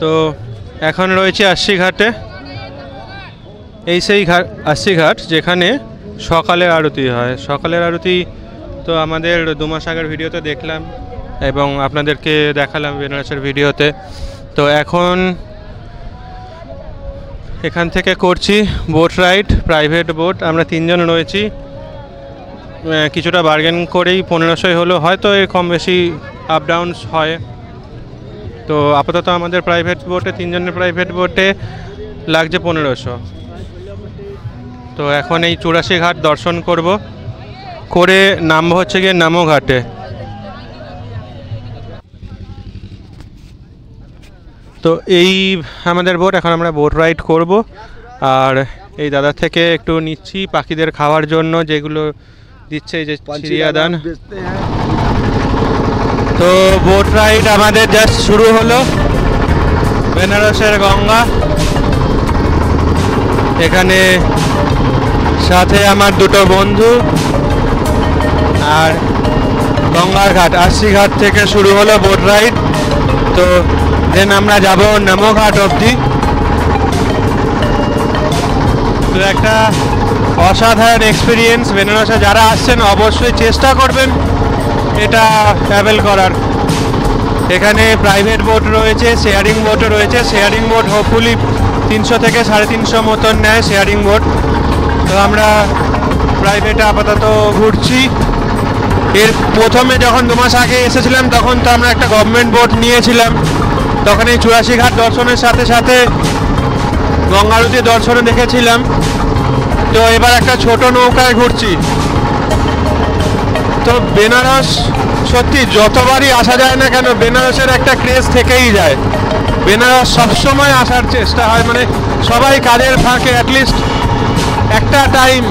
তো এখন রয়েছে আশি ঘাটে। এই সেই ঘাট আশি ঘাট যেখানে সকালের আরতি হয়। সকালের আরতি তো আমাদের 2 মাস আগের ভিডিওতে দেখলাম এবং আপনাদেরকে দেখালাম বেনারসের ভিডিওতে। তো এখন এখান থেকে করছি বোট রাইড, প্রাইভেট বোট। আমরা 3 জন রয়েছি। কিছুটা বার্গেন করেই 1500 হলো, হয়তো এর কম বেশি আপ ডাউনস হয়। তো আপাতত আমাদের প্রাইভেট বোটে 3 জনের প্রাইভেট বোটে লাগছে 1500। তো এখন এই 84 ঘাট দর্শন করব, করে নামবো হচ্ছে গিয়ে নামো ঘাটে। তো এই আমাদের বোট, এখন আমরা বোট রাইড করব। আর এই দাদা থেকে একটু নিচ্ছি পাখিদের খাওয়ার জন্য যেগুলো দিচ্ছে, এই যে চিড়িয়াদান। তো বোট রাইড আমাদের জাস্ট শুরু হলো। বেনারসের গঙ্গা, এখানে সাথে আমার 2টো বন্ধু, আর গঙ্গার ঘাট 80 ঘাট থেকে শুরু হলো বোট রাইড। তো দেন আমরা যাব নামো ঘাট অবধি। তো একটা অসাধারণ এক্সপিরিয়েন্স। বেনারসে যারা আসছেন অবশ্যই চেষ্টা করবেন এটা ট্রাভেল করার। এখানে প্রাইভেট বোট রয়েছে, শেয়ারিং বোটও রয়েছে। শেয়ারিং বোট হোপফুলি 300 থেকে 350 মতন নেয় শেয়ারিং বোট। তো আমরা প্রাইভেটে আপাতত ঘুরছি। এর প্রথমে যখন 2 মাস আগে এসেছিলাম তখন তো আমরা একটা গভর্নমেন্ট বোট নিয়েছিলাম। তখন এই 84 ঘাট দর্শনের সাথে সাথে গঙ্গারতি দর্শনে দেখেছিলাম। তো এবার একটা ছোট নৌকায় ঘুরছি। তো বেনারস সত্যি যতবারই আসা যায় না কেন, বেনারসের একটা ক্রেজ থেকেই যায়। বেনারস সবসময় আসার চেষ্টা হয়, মানে সবাই কাজের ফাঁকে অ্যাটলিস্ট একটা টাইম,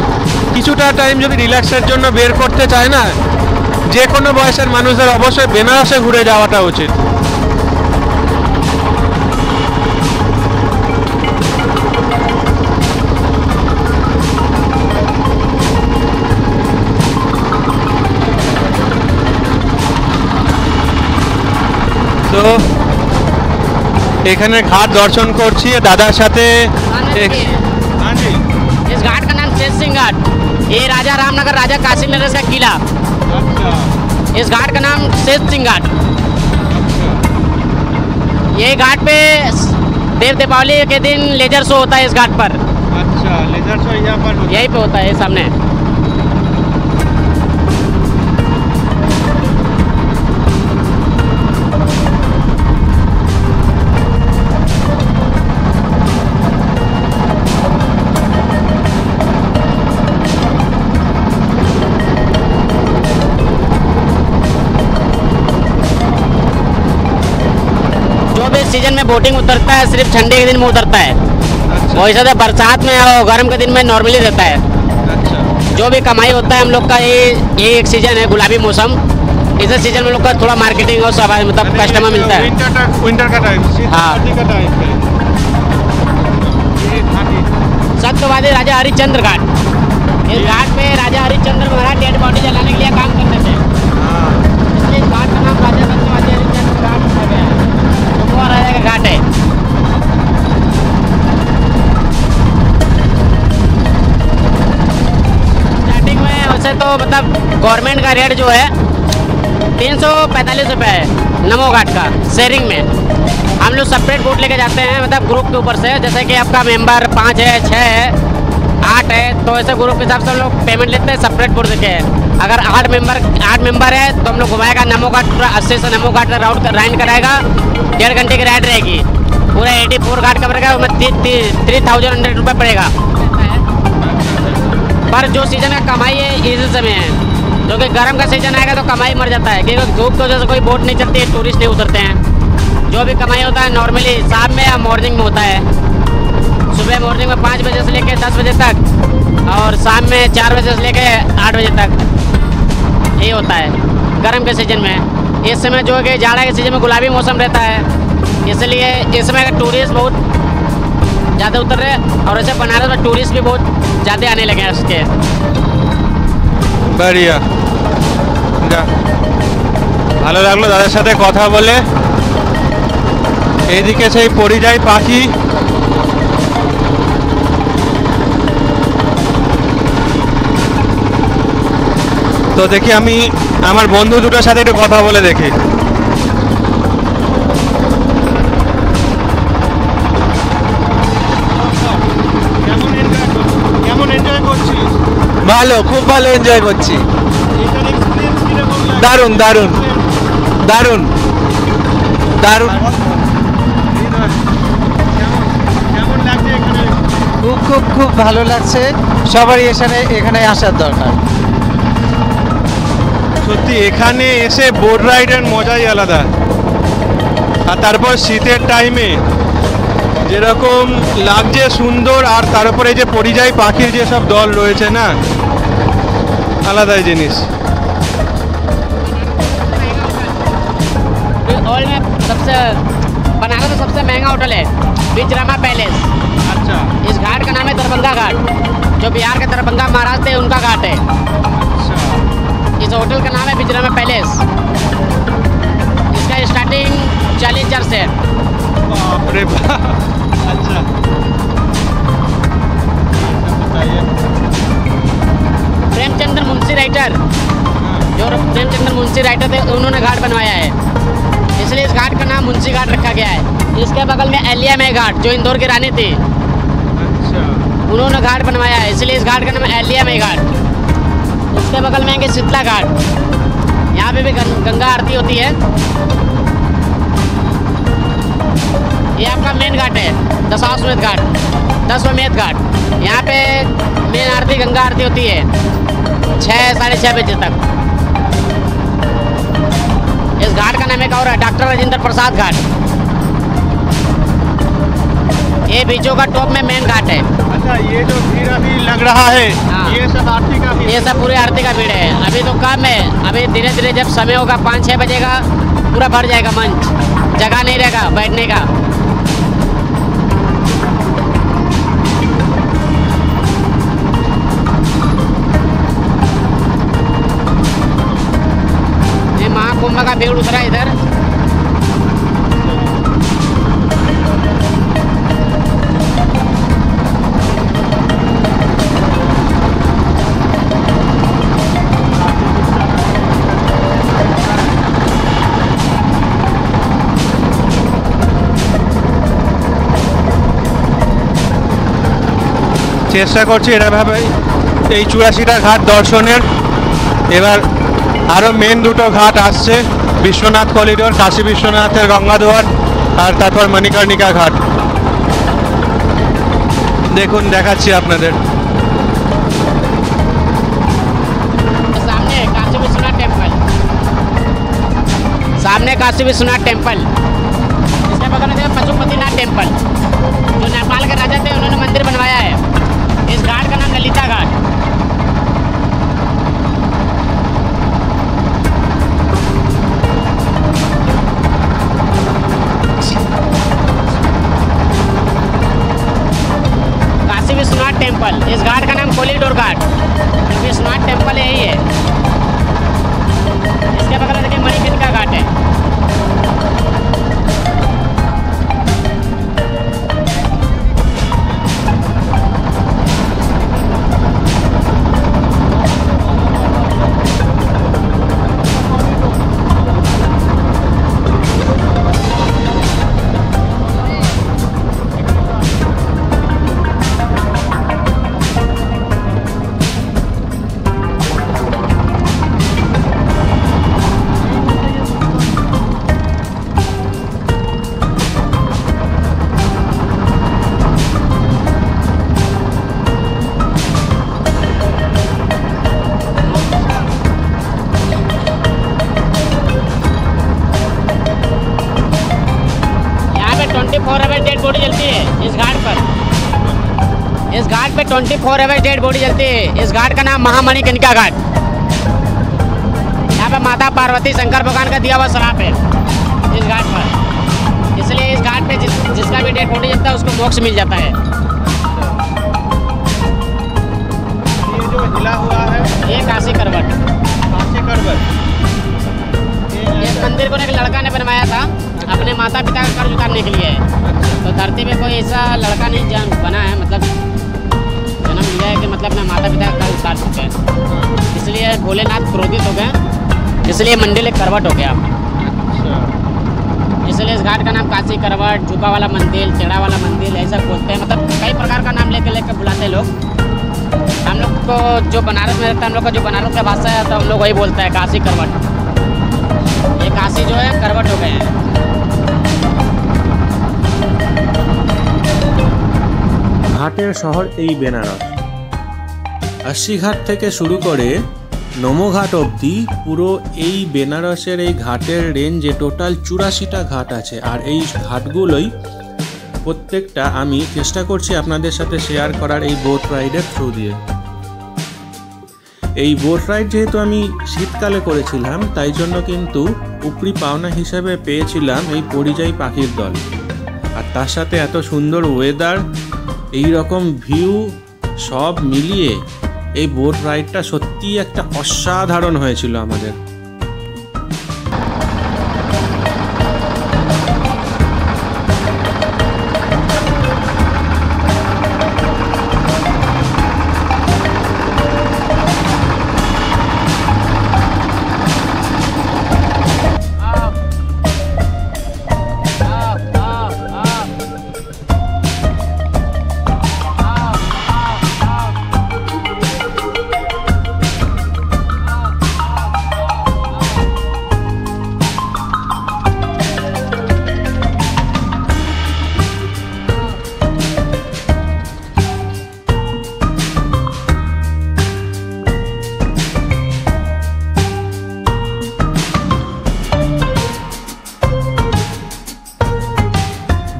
কিছুটা টাইম যদি রিল্যাক্সের জন্য বের করতে চায় না, যে কোনো বয়সের মানুষদের অবশ্যই বেনারসে ঘুরে যাওয়াটা উচিত। তো এখানে ঘাট দর্শন করছি দাদার সাথে। इस घाट का नाम शेष सिंह घाट, ये राजा रामनगर राजा काशी नरेश का किला। इस घाट का नाम शेष सिंह घाट। ये घाट पे देव दीपावली के दिन लेजर शो होता है इस घाट पर। अच्छा, लेजर शो यहाँ पर यहीं पे होता है सामने। सीजन में बोटिंग उतरता है, सिर्फ ठंडे के दिन में उतरता है। अच्छा। वैसे तो बरसात में और गर्म के दिन में नॉर्मली रहता है। अच्छा। जो भी कमाई होता है हम लोग का ये एक सीजन है गुलाबी मौसम। इस सीजन में लोग का थोड़ा मार्केटिंग और सब मतलब कस्टमर मिलता है। विंटर का टाइम, हाँ, सत्यवादी राजा हरिश्चंद्र घाट। इस घाट पे राजा हरिश्चंद्र महाराज डेड बॉडी जलाने के लिए काम करते थे, इसलिए इस घाट का नाम राजा सत्यवादी हरिश्चंद्र घाट रखा गया है। राजा का घाट है। स्टार्टिंग में वैसे तो मतलब गवर्नमेंट का रेट जो है 345 रुपये है नमो घाट का शेयरिंग में। हम लोग सेपरेट बोट लेके जाते हैं, मतलब ग्रुप के ऊपर से। जैसे कि आपका मेंबर 5 है, 6 है, 8 है, तो ऐसे ग्रुप के हिसाब से हम लोग पेमेंट लेते हैं सेपरेट बोट देके। अगर 8 मेंबर है तो हम लोग घुमाएगा नमो घाट पूरा 80 से नमो घाट राइड कराएगा। 1.5 घंटे की राइड रहेगी। पूरा 84 घाट का पड़ेगा, उसमें 3100 रुपये पड़ेगा। पर जो सीजन का कमाई है इसी समय है, जो कि गर्म का सीजन आएगा तो कमाई मर जाता है, क्योंकि धूप की वजह से कोई बोट नहीं चलती है, टूरिस्ट नहीं उतरते हैं। जो भी कमाई होता है नॉर्मली शाम में या मॉर्निंग में होता है। सुबह मॉर्निंग में 5 बजे से लेकर 10 बजे तक, और शाम में 4 बजे से लेकर 8 बजे तक ये होता है गर्म के सीजन में। इस समय जो कि जाड़ा के सीजन में गुलाबी मौसम रहता है, इसलिए इस समय का टूरिस्ट बहुत ज़्यादा उतर रहे हैं। और ऐसे बनारस में टूरिस्ट भी बहुत ज़्यादा आने लगे हैं उसके। बढ़िया, ভালো লাগলো দাদার সাথে কথা বলে। এইদিকে সেই পরিযায়ী পাখি। তো দেখি আমি আমার বন্ধু দুটোর সাথে একটু কথা বলে দেখি। কেমন এনজয় করছিস? ভালো, খুব ভালো এনজয় করছি। দারুণ দারুণ দারুণ দারুণ, কেমন লাগছে এখানে? খুব খুব খুব ভালো লাগছে। সবারই এখানে আসার দরকার। সত্যি এখানে এসে বোট রাইডের মজাই আলাদা। আর তারপর শীতের টাইমে যেরকম লাগছে সুন্দর, আর তার উপরে যে পরিযায়ী পাখির যেসব দল রয়েছে না, আলাদাই জিনিস। ऑल में सबसे बनारस में सबसे महंगा होटल है बीच रामा पैलेस। अच्छा। इस घाट का नाम है दरभंगा घाट, जो बिहार के दरभंगा महाराज थे उनका घाट है। अच्छा। इस होटल का नाम है बीच रामा पैलेस। इसका स्टार्टिंग 40,000 से है। बाप रे बाप। अच्छा, बताइए। प्रेमचंद्र मुंशी राइटर, जो प्रेमचंद्र मुंशी राइटर थे, उन्होंने घाट बनवाया है, इसलिए इस घाट का नाम मुंशी घाट रखा गया है। इसके बगल में अहिल्याबाई घाट, जो इंदौर की रानी थी, अच्छा। उन्होंने घाट बनवाया है, इसलिए इस घाट का नाम है अहिल्याबाई घाट। उसके बगल में आएंगे शीतला घाट, यहाँ पे भी गंगा आरती होती है। ये आपका मेन घाट है, दशाश्वमेध घाट, 10वें घाट। यहाँ पे मेन आरती, गंगा आरती होती है 6 साढ़े 6 बजे तक। इस घाट का नाम एक और है डॉक्टर राजेंद्र प्रसाद घाट। ये बीचों का टॉप में मेन घाट है। अच्छा, ये जो भीड़ अभी लग रहा है, हाँ। ये सब आरती का भीड़? ये सब पूरे आरती का भीड़ है। अभी तो कम है, अभी धीरे धीरे जब समय होगा 5-6 बजेगा पूरा भर जाएगा मंच, जगह नहीं रहेगा बैठने का। ये महाकुंभ का भीड़ उतरा इधर। চেষ্টা করছি এরভাবে এই 84টা ঘাট দর্শনের। এবার আরও মেন দুটো ঘাট আসছে, বিশ্বনাথ করিডোর, কাশী বিশ্বনাথের গঙ্গাদুয়ার, আর তারপর মণিকর্ণিকা ঘাট। দেখুন, দেখাচ্ছি আপনাদের। सामने काशी विश्वनाथ टेम्पल, सामने काशी विश्वनाथ टेम्पल। इसके बगल में देखो पशुपतिनाथ टेम्पल, जो नेपाल के राजा थे उन्होंने मंदिर बनवाया है। इस घाट का नाम ललिता घाट। काशी विश्वनाथ टेम्पल, इस घाट का नाम कोलिडोर घाट, विश्वनाथ टेम्पल यही है। इसके बगल में देखिए मणिकर्णिका घाट है। यहाँ पे 24 आवर डेड बॉडी जलती है इस घाट पर। इस घाट पे 24 आवर डेड बॉडी जलती है। इस घाट का नाम महामणिकर्णिका घाट। यहाँ पे माता पार्वती शंकर भगवान का दिया हुआ श्राप है इस घाट पर, इसलिए इस घाट पे जिसका भी डेड बॉडी जलता है उसको मोक्ष मिल जाता है। ये जो हिला हुआ है, ये काशी करवट, काशी करवट, इस मंदिर को एक लड़का ने बनवाया था अपने माता पिता का कर्ज उतारने के लिए है। तो धरती पे कोई ऐसा लड़का नहीं बना है, मतलब जन्म लिया है कि मतलब अपने माता पिता का कर्ज उतार चुके हैं। इसलिए भोलेनाथ क्रोधित हो गए, इसलिए मंदिर एक करवट हो गया। इसलिए इस घाट का नाम काशी करवट, झुका वाला मंदिर, टेढ़ा वाला मंदिर ऐसा बोलते हैं। मतलब कई प्रकार का नाम लेके बुलाते हैं लोग। हम लोग को जो बनारस में रहता है, हम लोग का जो बनारस का भाषा है तो हम लोग वही बोलता है काशी करवट। ये काशी जो है करवट हो गए हैं। ঘাটের শহর এই বেনারস। আশিঘাট থেকে শুরু করে নমঘাট অবধি পুরো এই বেনারসের এই ঘাটের রেঞ্জে টোটাল 84টা ঘাট আছে। আর এই ঘাটগুলোই প্রত্যেকটা আমি চেষ্টা করছি আপনাদের সাথে শেয়ার করার এই বোট রাইডের থ্রু দিয়ে। এই বোট রাইড যেহেতু আমি শীতকালে করেছিলাম, তাই জন্য কিন্তু উপরি পাওনা হিসেবে পেয়েছিলাম এই পরিযায়ী পাখির দল। আর তার সাথে এত সুন্দর ওয়েদার, এই রকম ভিউ সব মিলিয়ে এই বোট রাইডটা সত্যিই একটা অসাধারণ হয়েছিল আমাদের।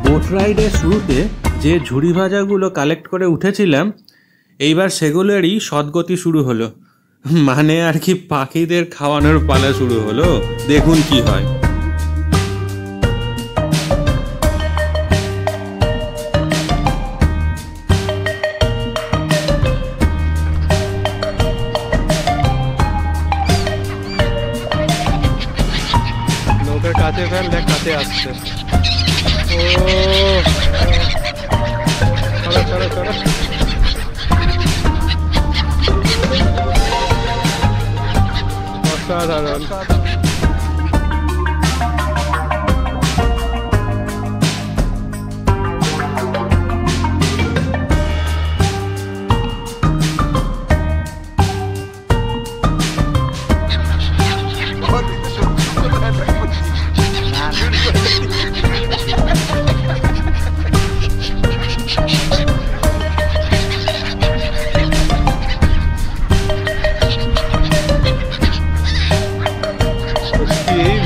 বোট রাইডের শুরুতে যে ঝুড়ি ভাজাগুলো কালেক্ট করে উঠেছিলাম, এইবার সেগুলোরই সদ্গতি শুরু হলো। মানে আর কি পাখিদের খাওয়ানোর পালা শুরু হলো। দেখুন কি হয়। নৌকার কাছে ফেল, দেখ কাছে আসছে। অসাধারণ।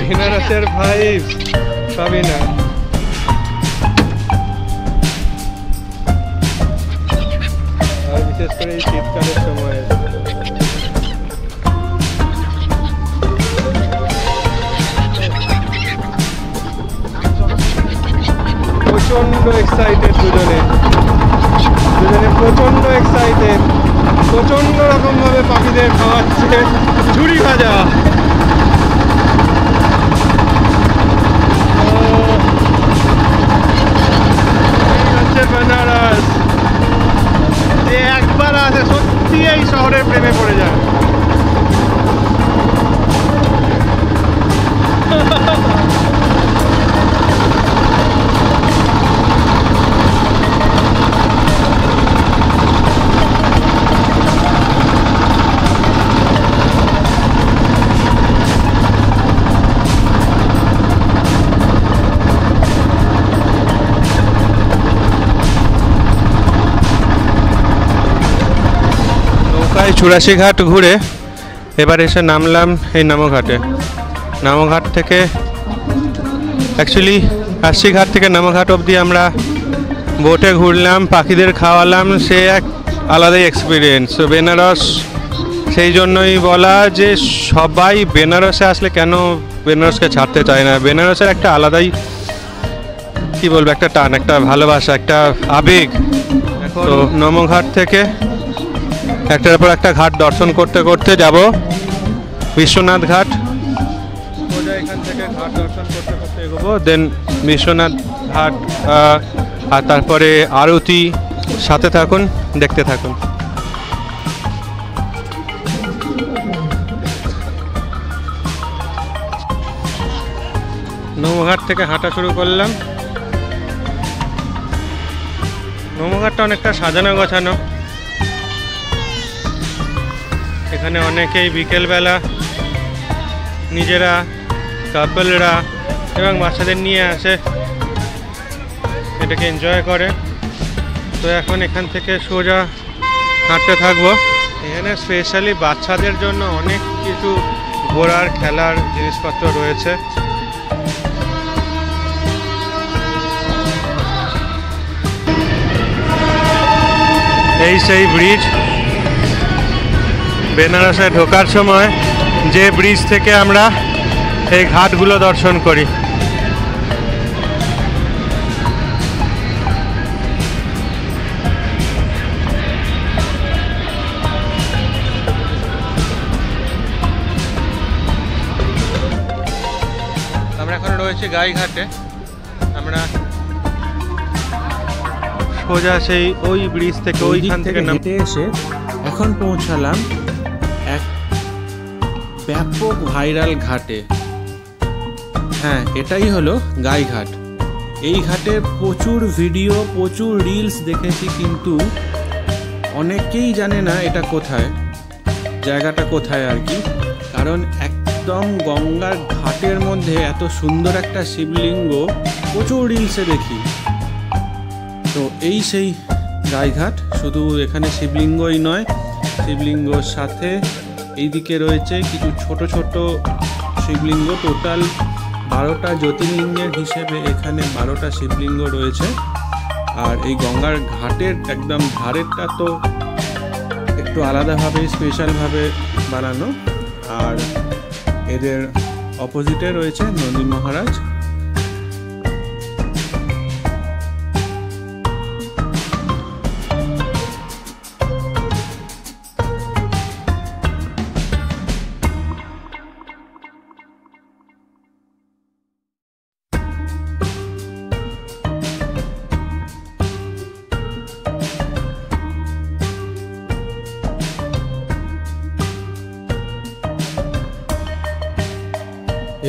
বেনারসের ভাইব পাবি না। আর বিশেষ করে এই শীতকালের সময় প্রচন্ড এক্সাইটেড, দুজনে প্রচন্ড এক্সাইটেড। প্রচন্ড রকম ভাবে পাখিদের খাওয়াচ্ছে ঝুড়ি ভাজা। বেনারস যে একবার আসে সত্যি এই শহরের প্রেমে পড়ে যায়। চুরাশি ঘাট ঘুরে এবার এসে নামলাম এই নামঘাটে। নামঘাট থেকে অ্যাকচুয়ালি 80 ঘাট থেকে নামঘাট অবধি আমরা বোটে ঘুরলাম, পাখিদের খাওয়ালাম। সে এক আলাদাই এক্সপিরিয়েন্স। বেনারস সেই জন্যই বলা যে সবাই বেনারসে আসলে কেন বেনারসকে ছাড়তে চায় না। বেনারসের একটা আলাদাই কি বলবো, একটা টান, একটা ভালোবাসা, একটা আবেগ। তো নমঘাট থেকে একটার পর একটা ঘাট দর্শন করতে করতে যাব বিশ্বনাথ ঘাট। এখান থেকে ঘাট দর্শন করতে করতে এগোবো, দেন বিশ্বনাথ ঘাট আর তারপরে আরতি। সাথে থাকুন, দেখতে থাকুন। নৌঘাট থেকে হাঁটা শুরু করলাম। নৌঘাটটা অনেকটা সাজানো গোছানো। এখানে অনেকেই বিকেলবেলা নিজেরা, কাপলরা এবং বাচ্চাদের নিয়ে আসে, এটাকে এনজয় করে। তো এখন এখান থেকে সোজা হাঁটতে থাকবো। এখানে স্পেশালি বাচ্চাদের জন্য অনেক কিছু ঘোরার, খেলার জিনিসপত্র রয়েছে। এই সেই ব্রিজ, বেনারসে ঢোকার সময় যে ব্রিজ থেকে আমরা এই ঘাটগুলো দর্শন করি। আমরা এখন রয়েছি গাইঘাটে। আমরা সোজা সেই ওই ব্রিজ থেকে, ওইখান থেকে হেঁটে এসে এখন পৌঁছালাম এক ব্যাপক ভাইরাল ঘাটে। হ্যাঁ, এটাই হলো গাইঘাট। এই ঘাটে প্রচুর ভিডিও, প্রচুর রিলস দেখেছি, কিন্তু অনেকেই জানে না এটা কোথায়, জায়গাটা কোথায় আর কি। কারণ একদম গঙ্গার ঘাটের মধ্যে এত সুন্দর একটা শিবলিঙ্গ প্রচুর রিলসে দেখি। তো এই সেই গাইঘাট। শুধু এখানে শিবলিঙ্গই নয়, শিবলিঙ্গর সাথে এইদিকে রয়েছে কিছু ছোট ছোট শিবলিঙ্গ। টোটাল 12টা জ্যোতির্লিঙ্গের হিসেবে এখানে 12টা শিবলিঙ্গ রয়েছে। আর এই গঙ্গার ঘাটের একদম ধারেরটা তো একটু আলাদাভাবে, স্পেশালভাবে বানানো। আর এদের অপোজিটে রয়েছে নন্দী মহারাজ।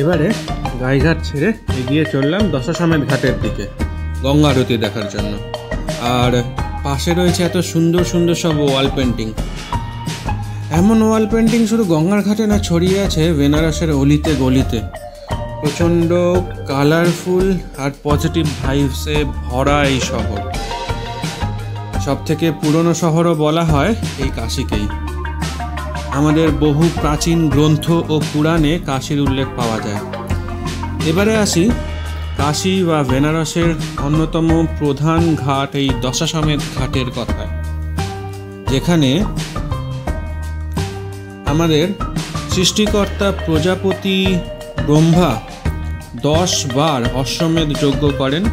এবারে গাইঘাট ছেড়ে এগিয়ে চললাম দশাশ্বমেধ ঘাটের দিকে গঙ্গা আরতি দেখার জন্য। আর পাশে রয়েছে এত সুন্দর সুন্দর সব ওয়াল পেন্টিং। এমন ওয়াল পেন্টিং শুধু গঙ্গার ঘাটে না, ছড়িয়ে আছে বেনারসের অলিতে গলিতে। প্রচণ্ড কালারফুল আর পজিটিভ ভাইবসে ভরা এই শহর। সব থেকে পুরনো শহরও বলা হয় এই কাশীকেই। আমাদের বহু প্রাচীন গ্রন্থ ও পুরাণে কাশীর উল্লেখ পাওয়া যায়। এবারে আসি কাশী বা বেনারসের অন্যতম প্রধান ঘাট এই দশাশ্বমেধ ঘাটের কথায়, যেখানে আমাদের সৃষ্টিকর্তা প্রজাপতি ব্রহ্মা 10 বার অশ্বমেধ যজ্ঞ করেন।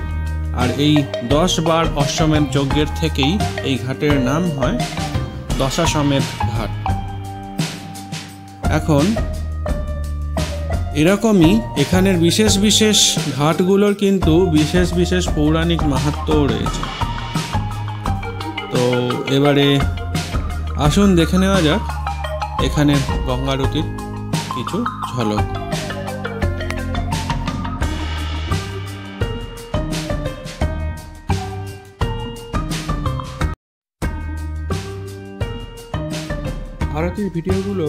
আর এই 10 বার অশ্বমেধ যজ্ঞের থেকেই এই ঘাটের নাম হয় দশাশ্বমেধ ঘাট। এখন এরকমই এখানের বিশেষ বিশেষ ঘাটগুলোর কিন্তু বিশেষ বিশেষ পৌরাণিক মাহাত্ম্যও রয়েছে। তো এবারে আসুন দেখে নেওয়া যাক এখানে গঙ্গা আরতির কিছু ঝলক। আরতির ভিডিওগুলো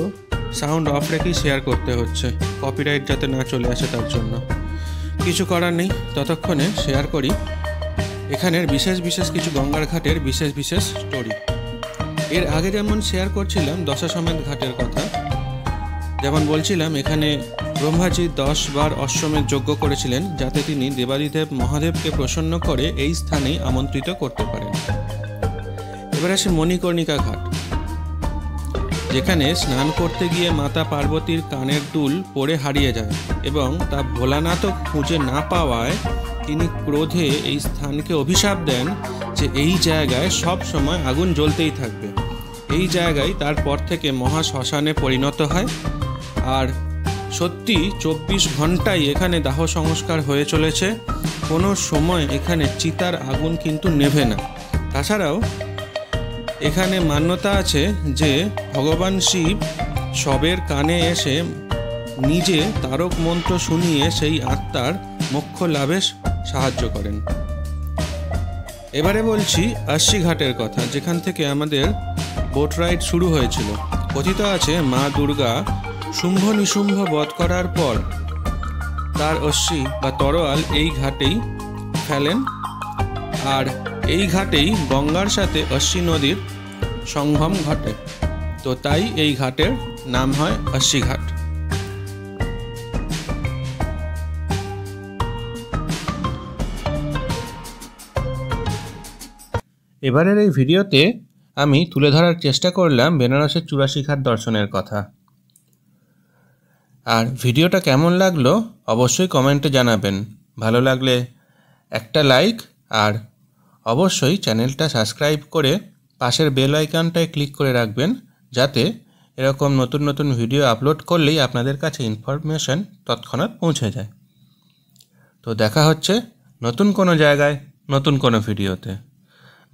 সাউন্ড অফ রেখেই শেয়ার করতে হচ্ছে, কপিরাইট যাতে না চলে আসে তার জন্য। কিছু করার নেই, ততক্ষণে শেয়ার করি এখানের বিশেষ বিশেষ কিছু গঙ্গার ঘাটের বিশেষ বিশেষ স্টোরি। এর আগে যেমন শেয়ার করছিলাম দশাশ্বমেধ ঘাটের কথা, যেমন বলছিলাম এখানে ব্রহ্মাজি 10 বার অশ্বমেধ যজ্ঞ করেছিলেন যাতে তিনি দেবাদিদেব মহাদেবকে প্রসন্ন করে এই স্থানেই আমন্ত্রিত করতে পারেন। এবার আসে মণিকর্ণিকা ঘাট, যেখানে স্নান করতে গিয়ে মাতা পার্বতীর কানের দুল পড়ে হারিয়ে যায় এবং তা ভোলানাথও খুঁজে না পাওয়ায় তিনি ক্রোধে এই স্থানকে অভিশাপ দেন যে এই জায়গায় সব সময় আগুন জ্বলতেই থাকবে। এই জায়গায় তারপর থেকে মহা শ্মশানে পরিণত হয়। আর সত্যি 24 ঘন্টাই এখানে দাহ সংস্কার হয়ে চলেছে, কোনো সময় এখানে চিতার আগুন কিন্তু নেভে না। তাছাড়াও এখানে মান্যতা আছে যে ভগবান শিব শবের কানে এসে নিজে তারক মন্ত্র শুনিয়ে সেই আত্মার মোক্ষ লাভে সাহায্য করেন। এবারে বলছি আশি ঘাটের কথা, যেখান থেকে আমাদের বোট রাইড শুরু হয়েছিল। কথিত আছে মা দুর্গা শুম্ভ নিশুম্ভ বধ করার পর তার অশ্বি বা তরোয়াল এই ঘাটেই ফেলেন, আর এই ঘাটেই গঙ্গার সাথে অশ্বি নদীর সঙ্গম ঘটে। তো তাই এই ঘাটের নাম হয় অশ্বি ঘাট। এবারের এই ভিডিওতে আমি তুলে ধরার চেষ্টা করলাম বেনারসের 84 ঘাট দর্শনের কথা। আর ভিডিওটা কেমন লাগলো অবশ্যই কমেন্টে জানাবেন। ভালো লাগলে একটা লাইক, আর অবশ্যই চ্যানেলটা সাবস্ক্রাইব করে পাশের বেল আইকনটায় ক্লিক করে রাখবেন, যাতে এরকম নতুন নতুন ভিডিও আপলোড করলেই আপনাদের কাছে ইনফরমেশন তৎক্ষণাৎ পৌঁছে যায়। তো দেখা হচ্ছে নতুন কোনো জায়গায় নতুন কোনো ভিডিওতে।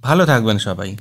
ভালো থাকবেন সবাই।